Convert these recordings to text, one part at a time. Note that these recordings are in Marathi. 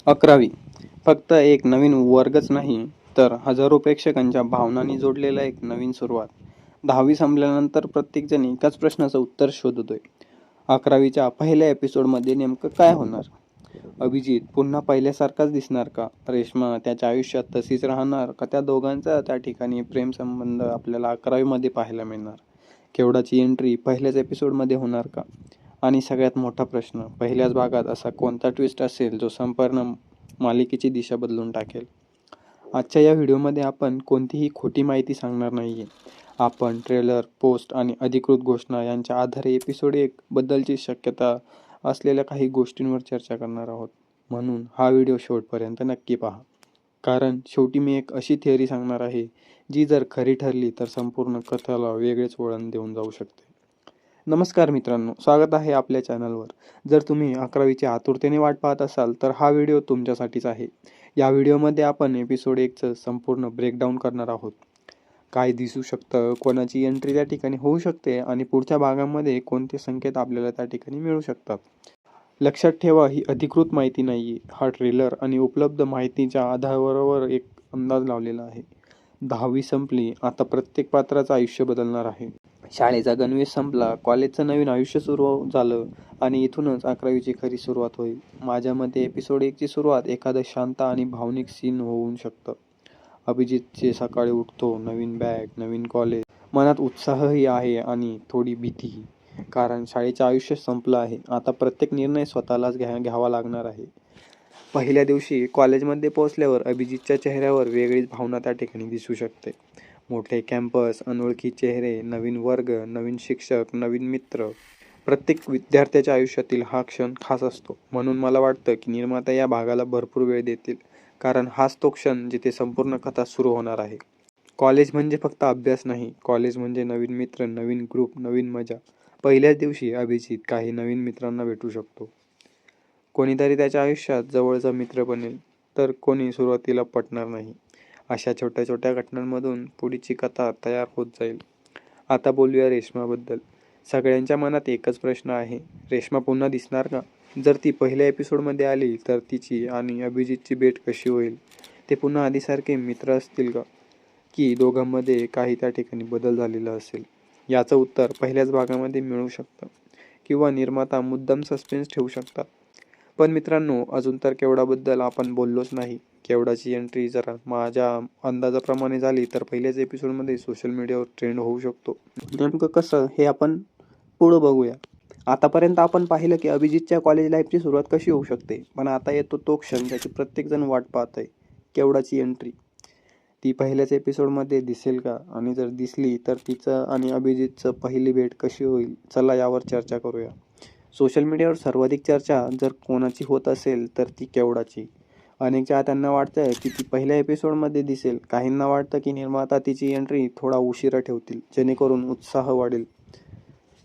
11वी फक्त एक नवीन वर्गच नाही, तर हजारो प्रेक्षकांच्या भावनांनी जोडलेला एक नवीन सुरुवात. 10वी संपल्यानंतर प्रत्येकजण एकाच प्रश्नाचं उत्तर शोधतोय. 11वीच्या पहिल्या एपिसोडमध्ये नेमकं काय होणार? अभिजित पुन्हा पहिल्यासारखाच दिसणार का? रेश्मा त्याच्या आयुष्यात तशीच राहणार का? त्या दोघांचा त्या ठिकाणी प्रेमसंबंध आपल्याला 11वीमध्ये पाहायला मिळणार. केवडाची एंट्री पहिल्याच एपिसोडमध्ये होणार का? आणि सगळ्यात मोठा प्रश्न, पहिल्याच भागात असा कोणता ट्विस्ट असेल जो संपूर्ण मालिकेची दिशा बदलून टाकेल? आजच्या या व्हिडिओमध्ये आपण कोणतीही खोटी माहिती सांगणार नाहीये. आपण ट्रेलर, पोस्ट आणि अधिकृत घोषणा यांच्या आधारे एपिसोड 1 बद्दलची शक्यता असलेल्या काही गोष्टींवर चर्चा करणार आहोत. म्हणून हा व्हिडिओ शेवटपर्यंत नक्की पहा. कारण शेवटी मी एक अशी थिअरी सांगणार आहे जी जर खरी ठरली तर संपूर्ण कथेला वेगळेच वळण देऊन जाऊ शकते. नमस्कार मित्रांनो, स्वागत आहे आपल्या चॅनलवर. जर तुम्ही 11वीची आतुरतेने वाट पाहत असाल तर हा व्हिडिओ तुमच्यासाठीच आहे. या व्हिडिओमध्ये आपण एपिसोड 1चं संपूर्ण ब्रेकडाऊन करणार आहोत. काय दिसू शकतं, कोणाची एंट्री त्या ठिकाणी होऊ शकते आणि पुढच्या भागामध्ये कोणते संकेत आपल्याला त्या ठिकाणी मिळू शकतात. लक्षात ठेवा, ही अधिकृत माहिती नाहीये. हा ट्रेलर आणि उपलब्ध माहितीच्या आधारावर एक अंदाज लावलेला आहे. 10वी संपली, आता प्रत्येक पात्राचं आयुष्य बदलणार आहे. शाळेचा गणवेश संपला, कॉलेजचं नवीन आयुष्य सुरू झालं आणि इथूनच 11वीची खरी सुरुवात होईल. माझ्या मते एपिसोड 1ची सुरुवात एखादं शांत आणि भावनिक सीन होऊ शकतं. अभिजितचे सकाळी उठतो, नवीन बॅग, नवीन कॉलेज. मनात उत्साहही आहे आणि थोडी भीतीही. कारण शाळेचं आयुष्य संपलं आहे. आता प्रत्येक निर्णय स्वतःलाच घ्यावा लागणार आहे. पहिल्या दिवशी कॉलेजमध्ये पोहोचल्यावर अभिजितच्या चेहऱ्यावर वेगळीच भावना त्या ठिकाणी दिसू शकते. मोठे कॅम्पस, अनोळखी चेहरे, नवीन वर्ग, नवीन शिक्षक, नवीन मित्र. प्रत्येक विद्यार्थ्याच्या आयुष्यातील हा क्षण खास असतो. म्हणून मला वाटतं की निर्माता या भागाला भरपूर वेळ देतील. कारण हाच तो क्षण जिथे संपूर्ण कथा सुरू होणार आहे. कॉलेज म्हणजे फक्त अभ्यास नाही. कॉलेज म्हणजे नवीन मित्र, नवीन ग्रुप, नवीन मजा. पहिल्याच दिवशी अभिजित काही नवीन मित्रांना भेटू शकतो. कोणीतरी त्याच्या आयुष्यात जवळचा मित्र बनेल, तर कोणी सुरुवातीला पटणार नाही. अशा छोट्या छोट्या घटनांमधून पुढची कथा तयार होत जाईल. आता बोलूया रेश्माबद्दल. सगळ्यांच्या मनात एकच प्रश्न आहे, रेश्मा पुन्हा दिसणार का? जर ती पहिल्या एपिसोडमध्ये आली तर तिची आणि अभिजितची भेट कशी होईल? ते पुन्हा आधीसारखे मित्र असतील का? की दोघांमध्ये काही त्या ठिकाणी बदल झालेला असेल? याचं उत्तर पहिल्याच भागामध्ये मिळू शकतं किंवा निर्माता मुद्दाम सस्पेन्स ठेवू शकतात. पण मित्रांनो, अजून तर केवडाबद्दल आपण बोललोच नाही. केवडाची एंट्री जर माझ्या अंदाजाप्रमाणे झाली तर पहिल्याच एपिसोडमध्ये सोशल मीडियावर ट्रेंड होऊ शकतो. नेमकं कसं हे आपण पुढं बघूया. आतापर्यंत आपण पाहिलं की अभिजितच्या कॉलेज लाईफची सुरुवात कशी होऊ शकते. पण आता येतो तो क्षण ज्याची प्रत्येकजण वाट पाहत आहे, केवडाची एंट्री. ती पहिल्याच एपिसोडमध्ये दिसेल का? आणि जर दिसली तर तिचं आणि अभिजितचं पहिली भेट कशी होईल? चला यावर चर्चा करूया. सोशल मीडियावर सर्वाधिक चर्चा जर कोणाची होत असेल तर ती केवडाची. अनेक चाहत्यांना वाटतं की ती पहिल्या एपिसोडमध्ये दिसेल. काहींना वाटतं की निर्माता तिची एंट्री थोडा उशिरा ठेवतील, जेणेकरून उत्साह वाढेल.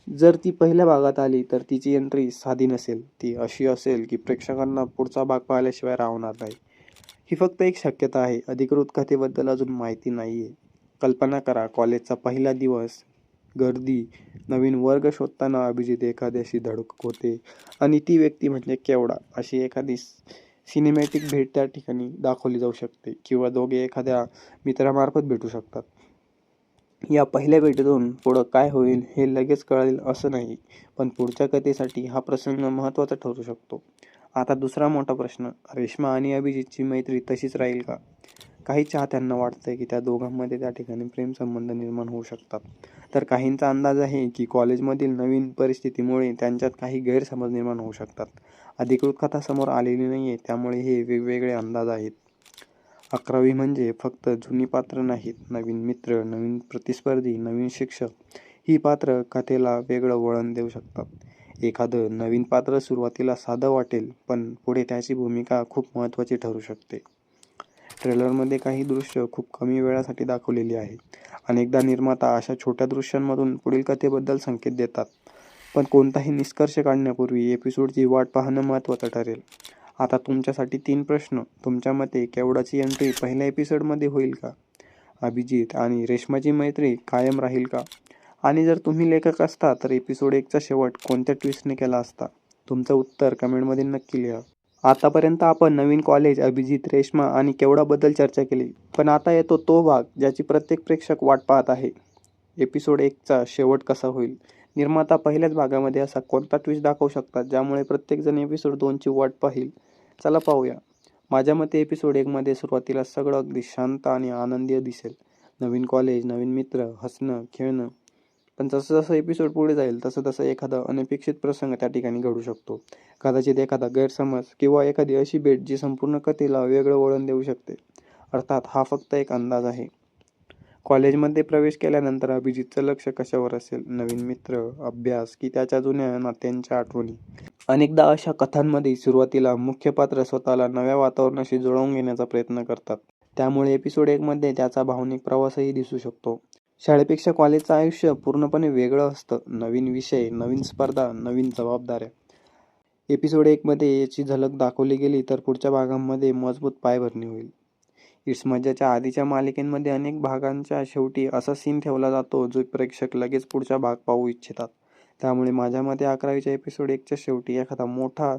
जर ती पहिल्या भागात आली तर तिची एंट्री साधी नसेल. ती अशी असेल की प्रेक्षकांना पुढचा भाग पाहिल्याशिवाय राहणार नाही. ही फक्त एक शक्यता आहे. अधिकृत कथेबद्दल अजून माहिती नाहीये. कल्पना करा, कॉलेजचा पहिला दिवस, गर्दी, नवीन वर्ग शोधताना अभिजित एखाद्याशी धडक होते आणि ती व्यक्ती म्हणजे केवडा. अशी एखादी सिनेमॅटिक भेट त्या ठिकाणी दाखवली जाऊ शकते किंवा दोघे एखाद्या मित्रामार्फत भेटू शकतात. या पहिल्या भेटीतून पुढं काय होईल हे लगेच कळेल असं नाही, पण पुढच्या कथेसाठी हा प्रसंग महत्त्वाचा ठरू शकतो. आता दुसरा मोठा प्रश्न, रेश्मा आणि अभिजितची मैत्री तशीच राहील का? काही चाहत्यांना वाटतंय की त्या दोघांमध्ये त्या ठिकाणी प्रेमसंबंध निर्माण होऊ शकतात, तर काहींचा अंदाज आहे की कॉलेजमधील नवीन परिस्थितीमुळे त्यांच्यात काही गैरसमज निर्माण होऊ शकतात. अधिकृत कथा समोर आलेली नाहीये, त्यामुळे हे वेगवेगळे अंदाज आहेत. 11वी म्हणजे फक्त जुनी पात्र नाहीत. नवीन मित्र, नवीन प्रतिस्पर्धी, नवीन शिक्षक. ही पात्र कथेला वेगळं वळण देऊ शकतात. एखादं नवीन पात्र सुरुवातीला साधं वाटेल, पण पुढे त्याची भूमिका खूप महत्त्वाची ठरू शकते. ट्रेलरमध्ये काही दृश्य खूप कमी वेळासाठी दाखवलेली आहेत. अनेकदा निर्माता अशा छोट्या दृश्यांमधून पुढील कथेबद्दल संकेत देतात. पण कोणताही निष्कर्ष काढण्यापूर्वी एपिसोडची वाट पाहणं महत्त्वाचं ठरेल. आता तुमच्यासाठी 3 प्रश्न. तुमच्या मते केवडाची एंट्री पहिल्या एपिसोडमध्ये होईल का? अभिजित आणि रेश्माची मैत्री कायम राहील का? आणि जर तुम्ही लेखक असता तर एपिसोड 1चा शेवट कोणत्या ट्विस्टने केला असता? तुमचं उत्तर कमेंटमध्ये नक्की लिहा. आतापर्यंत आपण नवीन कॉलेज, अभिजित, रेश्मा आणि केवढाबद्दल चर्चा केली. पण आता येतो तो भाग ज्याची प्रत्येक प्रेक्षक वाट पाहत आहे. एपिसोड 1चा शेवट कसा होईल? निर्माता पहिल्याच भागामध्ये असा कोणता ट्विस्ट दाखवू शकतात ज्यामुळे प्रत्येकजण एपिसोड 2ची वाट पाहील? चला पाहूया. माझ्या मते एपिसोड 1 मध्ये सुरुवातीला सगळं अगदी शांत आणि आनंदी दिसेल. नवीन कॉलेज, नवीन मित्र, हसणं, खेळणं. पण जसं जसं एपिसोड पुढे जाईल तसं तसं एखादा अनपेक्षित प्रसंग त्या ठिकाणी घडू शकतो. कदाचित एखादा गैरसमज किंवा एखादी अशी भेट जी संपूर्ण कथेला वेगळं वळण देऊ शकते. अर्थात हा फक्त एक अंदाज आहे. कॉलेजमध्ये प्रवेश केल्यानंतर अभिजितचं लक्ष कशावर असेल? नवीन मित्र, अभ्यास की त्याच्या जुन्या नात्यांच्या आठवणी? अनेकदा अशा कथांमध्ये सुरुवातीला मुख्य पात्र स्वतःला नव्या वातावरणाशी जुळवून घेण्याचा प्रयत्न करतात. त्यामुळे एपिसोड 1 मध्ये त्याचा भावनिक प्रवासही दिसू शकतो. शाळेपेक्षा कॉलेजचं आयुष्य पूर्णपणे वेगळं असतं. नवीन विषय, नवीन स्पर्धा, नवीन जबाबदाऱ्या. एपिसोड 1 मध्ये याची झलक दाखवली गेली तर पुढच्या भागांमध्ये मजबूत पायभरणी होईल. इट्स मज्जाच्या आधीच्या मालिकेमध्ये अनेक भागांच्या शेवटी असा सीन ठेवला जातो जो प्रेक्षक लगेच पुढचा भाग पाहू इच्छितात. त्यामुळे माझ्या मते 11वीच्या एपिसोड 1च्या शेवटी एखादा मोठा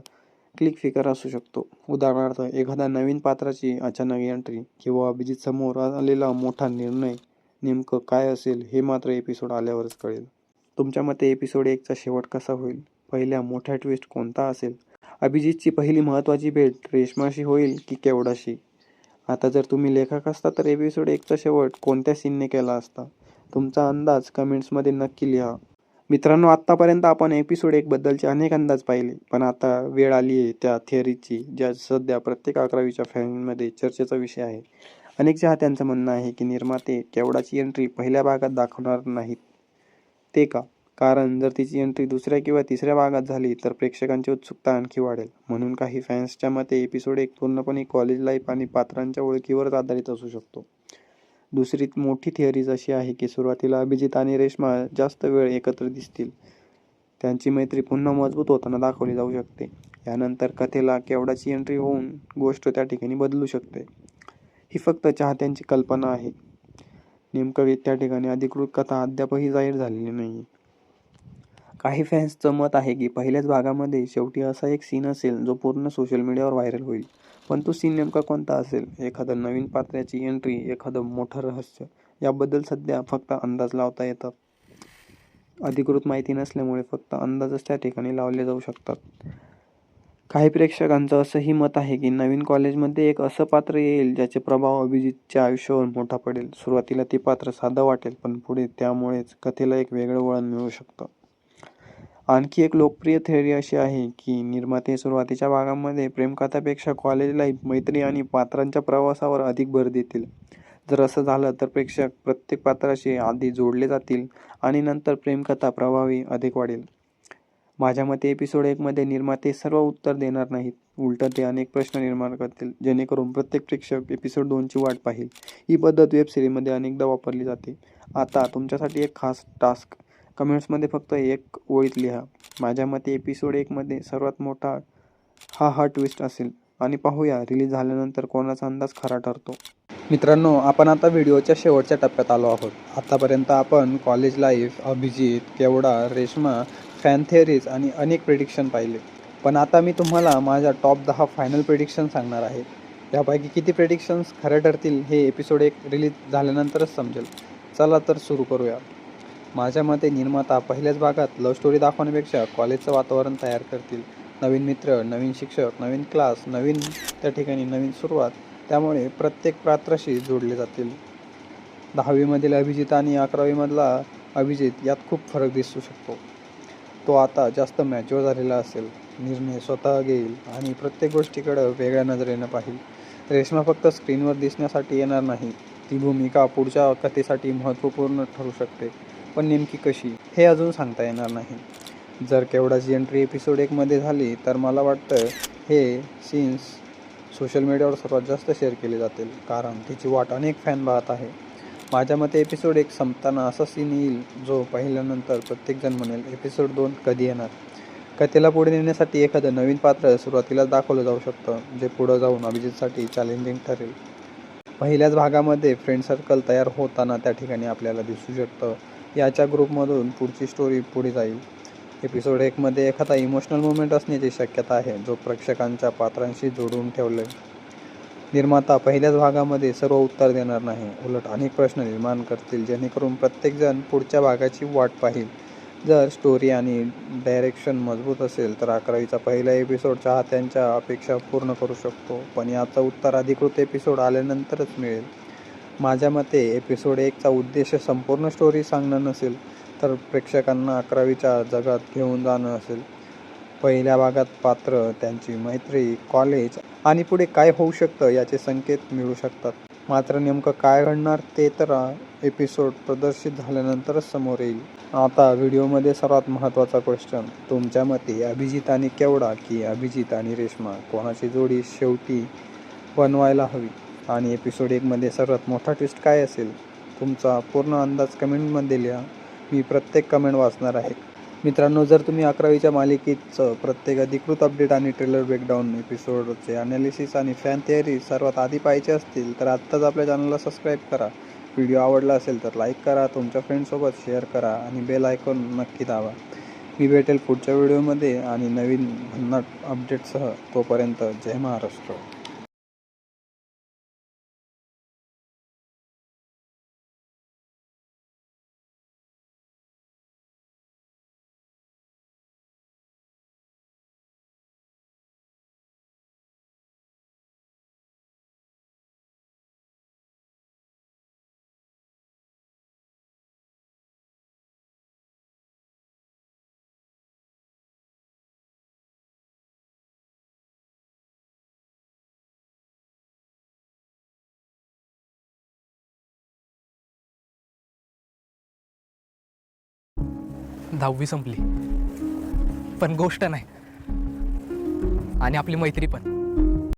क्लिक फिगर असू शकतो. उदाहरणार्थ एखाद्या नवीन पात्राची अचानक एंट्री किंवा अभिजित समोर आलेला मोठा निर्णय. नेमकं काय असेल हे मात्र एपिसोड आल्यावरच कळेल. तुमच्या मते एपिसोड 1चा शेवट कसा होईल? पहिल्या मोठ्या ट्विस्ट कोणता असेल? अभिजितची पहिली महत्त्वाची भेट रेश्माशी होईल की केवढाशी? आता जर तुम्ही लेखक असता तर एपिसोड 1चा शेवट कोणत्या सीनने केला असता? तुमचा अंदाज कमेंट्समध्ये नक्की लिहा. मित्रांनो, आत्तापर्यंत आपण एपिसोड 1 बद्दलचे अनेक अंदाज पाहिले, पण आता वेळ आली आहे त्या थिअरीची ज्या सध्या प्रत्येक 11वीच्या फॅनमध्ये चर्चेचा विषय आहे. अनेक चाहत्यांचं म्हणणं आहे की निर्माते केवढाची एंट्री पहिल्या भागात दाखवणार नाहीत. ते का? कारण जर तिची एंट्री दुसऱ्या किंवा तिसऱ्या भागात झाली तर प्रेक्षकांची उत्सुकता आणखी वाढेल. म्हणून काही फॅन्सच्या मते एपिसोड 1 पूर्णपणे कॉलेज लाईफ आणि पात्रांच्या ओळखीवरच आधारित असू शकतो. दुसरी मोठी थिअरीज अशी आहे की सुरुवातीला अभिजित आणि रेश्मा जास्त वेळ एकत्र दिसतील. त्यांची मैत्री पुन्हा मजबूत होताना दाखवली जाऊ शकते. यानंतर कथेला केवढाची एंट्री होऊन गोष्ट त्या ठिकाणी बदलू शकते. ही फक्त चाहत्यांची कल्पना आहे. नेमकं त्या ठिकाणी अधिकृत कथा अद्यापही जाहीर झालेली नाही. काही फॅन्सचं मत आहे की पहिल्याच भागामध्ये शेवटी असा एक सीन असेल जो पूर्ण सोशल मीडियावर व्हायरल होईल. पण तो सीन नेमका कोणता असेल? एखादं नवीन पात्राची एंट्री, एखादं मोठं रहस्य? याबद्दल सध्या फक्त अंदाज लावता येतात. अधिकृत माहिती नसल्यामुळे फक्त अंदाजच त्या ठिकाणी लावले जाऊ शकतात. काही प्रेक्षकांचं असंही मत आहे की नवीन कॉलेजमध्ये एक असं पात्र येईल ज्याचे प्रभाव अभिजितच्या आयुष्यावर मोठा पडेल. सुरुवातीला ते पात्र साधं वाटेल पण पुढे त्यामुळेच कथेला एक वेगळं वळण मिळू शकतं. आणखी एक लोकप्रिय थिअरी अशी आहे की निर्माते सुरुवातीच्या भागांमध्ये प्रेमकथापेक्षा कॉलेज लाईफ, मैत्री आणि पात्रांच्या प्रवासावर अधिक भर देतील. जर असं झालं तर प्रेक्षक प्रत्येक पात्राशी आधी जोडले जातील आणि नंतर प्रेमकथा प्रभावी अधिक वाढेल. माझ्या मते एपिसोड 1 मध्ये निर्माते सर्व उत्तर देणार नाहीत. उलट ते अनेक प्रश्न निर्माण करतील जेणेकरून प्रत्येक प्रेक्षक एपिसोड 2ची वाट पाहील. ही पद्धत वेब सिरीजमध्ये अनेकदा वापरली जाते. आता तुमच्यासाठी एक खास टास्क. कमेंट्समध्ये फक्त एक ओळीत लिहा. माझ्या मते एपिसोड 1 मध्ये सर्वात मोठा हा ट्विस्ट असेल आणि पाहूया रिलीज झाल्यानंतर कोणाचा अंदाज खरा ठरतो. मित्रांनो, आपण आता व्हिडिओच्या शेवटच्या टप्प्यात आलो आहोत. आतापर्यंत आपण कॉलेज लाईफ, अभिजित, केवढा, रेश्मा, फॅन थिअरीज आणि अनेक प्रेडिक्शन पाहिले. पण आता मी तुम्हाला माझ्या टॉप 10 फायनल प्रेडिक्शन सांगणार आहे. यापैकी किती प्रेडिक्शन्स खऱ्या ठरतील हे एपिसोड 1 रिलीज झाल्यानंतरच समजेल. चला तर सुरू करूया. माझ्या मते निर्माता पहिल्याच भागात लव्ह स्टोरी दाखवण्यापेक्षा कॉलेजचं वातावरण तयार करतील. नवीन मित्र, नवीन शिक्षक, नवीन क्लास, नवीन त्या ठिकाणी नवीन सुरुवात. त्यामुळे प्रत्येक पात्राशी जोडले जातील. 10वीमधील अभिजित आणि 11वीमधला अभिजित यात खूप फरक दिसू शकतो. तो आता जास्त मॅच्युअर झालेला असेल, निर्णय स्वतः घेईल आणि प्रत्येक गोष्टीकडे वेगळ्या नजरेनं पाहील. रेश्मा फक्त स्क्रीनवर दिसण्यासाठी येणार नाही. ती भूमिका पुढच्या कथेसाठी महत्त्वपूर्ण ठरू शकते. पण नेमकी कशी हे अजून सांगता येणार नाही. जर केवढाची एंट्री एपिसोड 1 मध्ये झाली तर मला वाटतं हे सीन्स सोशल मीडियावर सर्वात जास्त शेअर केले जातील कारण तिची वाट अनेक फॅन पाहत आहे. माझ्या मते एपिसोड 1 संपताना असा सीन येईल जो पाहिल्यानंतर प्रत्येकजण म्हणेल एपिसोड 2 कधी येणार. कथेला पुढे नेण्यासाठी एखादं नवीन पात्र सुरुवातीलाच दाखवलं जाऊ शकतं जे पुढं जाऊन अभिजितसाठी चॅलेंजिंग ठरेल. पहिल्याच भागामध्ये फ्रेंड सर्कल तयार होताना त्या ठिकाणी आपल्याला दिसू शकतं. याच्या ग्रुपमधून पुढची स्टोरी पुढे जाईल. एपिसोड 1 मध्ये एखादा इमोशनल मोमेंट असण्याची शक्यता आहे, जो प्रेक्षकांच्या पात्रांशी जोडून ठेवलंय. निर्माता पहिल्याच भागामध्ये सर्व उत्तर देणार नाही, उलट अनेक प्रश्न निर्माण करतील, जेणेकरून प्रत्येकजण पुढच्या भागाची वाट पाहील. जर स्टोरी आणि डायरेक्शन मजबूत असेल तर 11वीचा पहिला एपिसोड चाहत्यांच्या अपेक्षा पूर्ण करू शकतो, पण याचं उत्तर अधिकृत एपिसोड आल्यानंतरच मिळेल. माझ्या मते एपिसोड 1चा उद्देश संपूर्ण स्टोरी सांगणं नसेल, तर प्रेक्षकांना 11वीच्या जगात घेऊन जाणं असेल. पहिल्या भागात पात्र, त्यांची मैत्री, कॉलेज आणि पुढे काय होऊ शकतं याचे संकेत मिळू शकतात. मात्र नेमकं काय घडणार ते तर एपिसोड प्रदर्शित झाल्यानंतरच समोर येईल. आता व्हिडिओमध्ये सर्वात महत्त्वाचा क्वेश्चन, तुमच्या मते अभिजित आणि केवडा की अभिजित आणि रेश्मा, कोणाची जोडी शेवटी बनवायला हवी? आणि एपिसोड 1 मध्ये सर्वात मोठा ट्विस्ट काय असेल? तुमचा पूर्ण अंदाज कमेंटमध्ये लिहा. मी प्रत्येक कमेंट वाचणार आहे. मित्रांनो, जर तुम्ही 11वीच्या मालिकेचं प्रत्येक अधिकृत अपडेट आणि ट्रेलर ब्रेकडाऊन, एपिसोडचे ॲनालिसिस आणि फॅन थिअरी सर्वात आधी पाहायचे असतील तर आत्ताच आपल्या चॅनलला सबस्क्राईब करा. व्हिडिओ आवडला असेल तर लाईक करा, तुमच्या फ्रेंड्ससोबत शेअर करा आणि बेल आयकॉन नक्की दाबा. मी भेटेल पुढच्या व्हिडिओमध्ये आणि नवीन भन्नाट अपडेटसह. तोपर्यंत जय महाराष्ट्र. दहावी संपली, पण गोष्ट नाही आणि आपली मैत्री पण.